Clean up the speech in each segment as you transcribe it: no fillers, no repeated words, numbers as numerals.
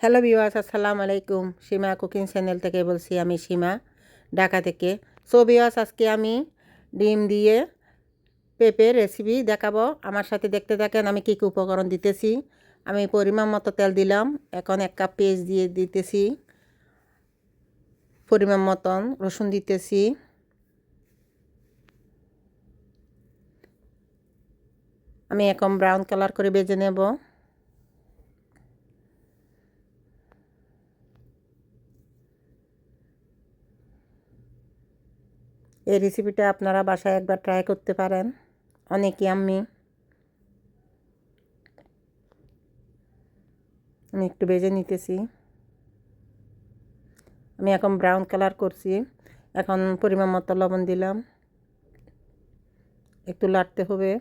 Hello viewers, আসসালামু আলাইকুম। সীমা cooking channel থেকে বলছি, আমি সীমা, ঢাকা থেকে। সো ভিউয়ার্স, আজকে আমি ডিম দিয়ে পেঁপের রেসিপি দেখাবো। আমার সাথে দেখতে থাকেন আমি কী কী উপকরণ দিতেছি। আমি পরিমাণ মতো তেল দিলাম। এখন 1 কাপ পেঁয়াজ দিয়ে দিতেছি, পরিমাণ মতন রসুন দিতেছি, আমি এখন ব্রাউন কালার করে ভেজে নেব। এই রেসিপিটা আপনারা বাসায় একবার ট্রাই করতে পারেন, অনেক ইয়াম্মি। আমি একটু ভেজে নিতেছি। আমি এখন ব্রাউন কালার করছি। এখন পরিমাণ মতো লবণ দিলাম, একটু লাড়তে হবে।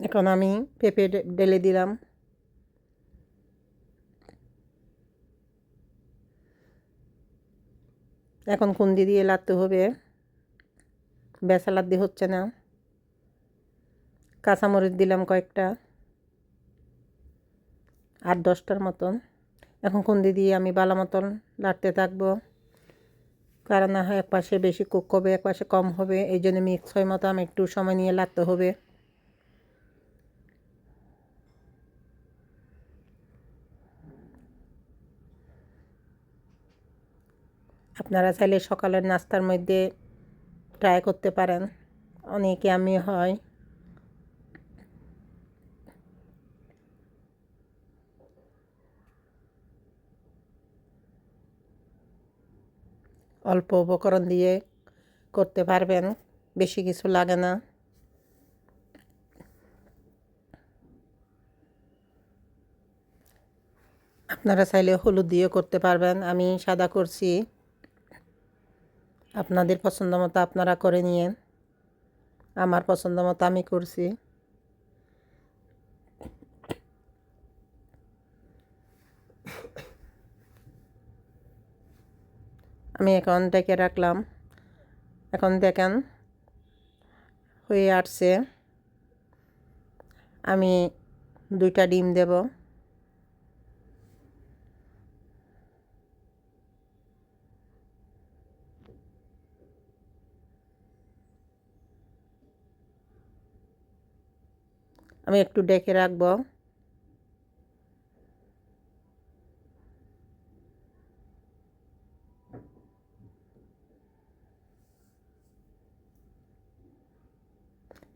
এখন আমি পেঁপে ঢেলে দিলাম। এখন খুন্তি দিয়ে লাড়তে হবে, বেসা লাদ্দি হচ্ছে না। কাঁচামরিচ দিলাম কয়েকটা, 8-10টার মতন। এখন খুন্তি দিয়ে আমি ভালো মতন লাড়তে থাকবো, কারণ না হয় এক পাশে বেশি কুক হবে, এক পাশে কম হবে। এই জন্য মিক্স হয় মতো আমি একটু সময় নিয়ে লাড়তে হবে। আপনারা চাইলে সকালের নাস্তার মধ্যে ট্রাই করতে পারেন, অনেক ইয়াম্মি হয়। অল্প উপকরণ দিয়ে করতে পারবেন, বেশি কিছু লাগে না। আপনারা চাইলে হলুদ দিয়ে করতে পারবেন, আমি সাদা করছি। আপনাদের পছন্দ মতো আপনারা করে নিয়েন, আমার পছন্দ মতো আমি করছি। আমি এখন ডেকে রাখলাম। এখন দেখেন হয়ে আসছে। আমি 2টা ডিম দেব। আমি একটু ডেকে রাখবো।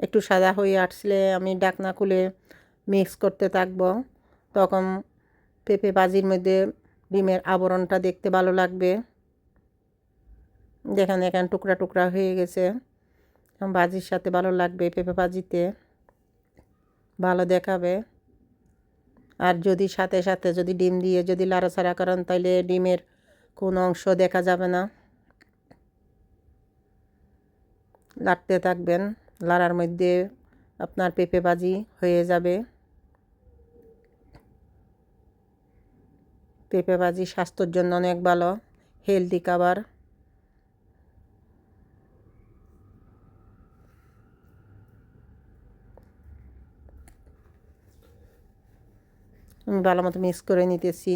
একটু সাদা হয়ে আসলে আমি ঢাকনা খুলে মিক্স করতে থাকবো। তখন পেঁপে ভাজির মধ্যে ডিমের আবরণটা দেখতে ভালো লাগবে। দেখেন এখানে টুকরা টুকরা হয়ে গেছে, ভাজির সাথে ভালো লাগবে, পেঁপে ভাজিতে ভালো দেখাবে। আর যদি সাথে সাথে যদি ডিম দিয়ে যদি লাড়াচাড়া করেন, তাহলে ডিমের কোনো অংশ দেখা যাবে না। লাড়তে থাকবেন, লাড়ার মধ্যে আপনার পেঁপে ভাজি হয়ে যাবে। পেঁপে ভাজি স্বাস্থ্যের জন্য অনেক ভালো, হেলদি খাবার। আমি ভালো মতো মিক্স করে নিতেছি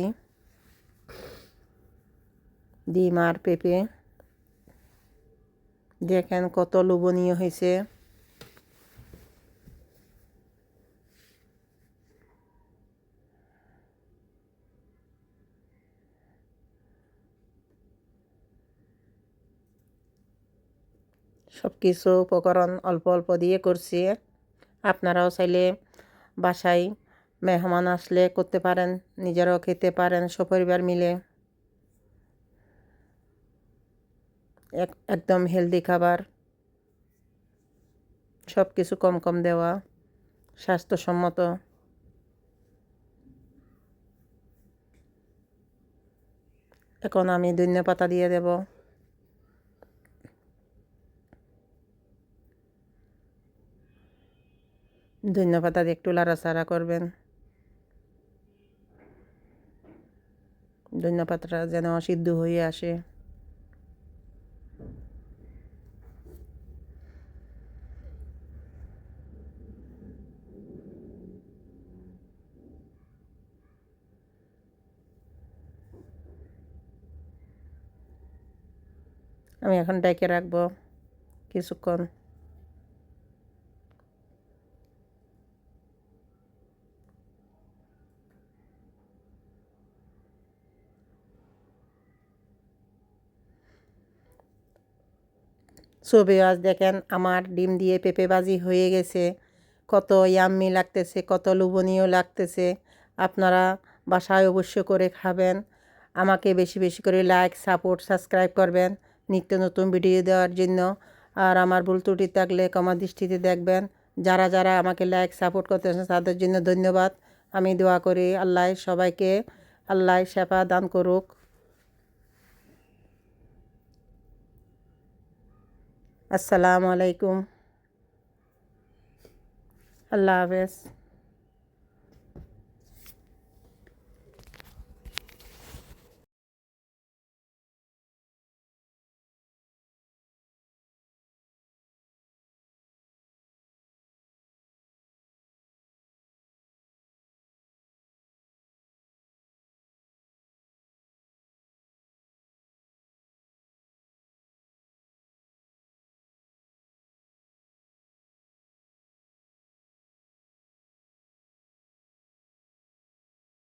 ডিম আর পেঁপে। দেখেন কত লোভনীয় হয়েছে। সব কিছু উপকরণ অল্প অল্প দিয়ে করছি। আপনারাও চাইলে বাসায় মেহমান আসলে করতে পারেন, নিজেরাও খেতে পারেন সপরিবার মিলে। একদম হেলদি খাবার, সব কিছু কম কম দেওয়া, স্বাস্থ্যসম্মত। এখন আমি ধনিয়া পাতা দিয়ে দেব। ধনিয়া পাতা দিয়ে একটু লাড়াচাড়া করবেন, ধনিয়া পাতাটা যেন সিদ্ধ হয়ে আসে। আমি এখন ডেকে রাখবো কিছুক্ষণ। সো ভিউয়ার্স, দেখেন আমার ডিম দিয়ে পেঁপে ভাজি হয়ে গেছে। কত ইয়াম্মি লাগতেছে, কত লোভনীয় লাগতেছে। আপনারা বাসায় অবশ্য করে খাবেন। আমাকে বেশি বেশি করে লাইক, সাপোর্ট, সাবস্ক্রাইব করবেন নিত্য নতুন ভিডিও দেওয়ার জন্য। আর আমার ভুল ত্রুটি থাকলে ক্ষমা দৃষ্টিতে দেখবেন। যারা যারা আমাকে লাইক, সাপোর্ট করতেছেন তাদের জন্য ধন্যবাদ। আমি দোয়া করি আল্লাহ সবাইকে আল্লাহ শেফা দান করুক। আসসালামু আলাইকুম, আল্লাহ হাফেজ।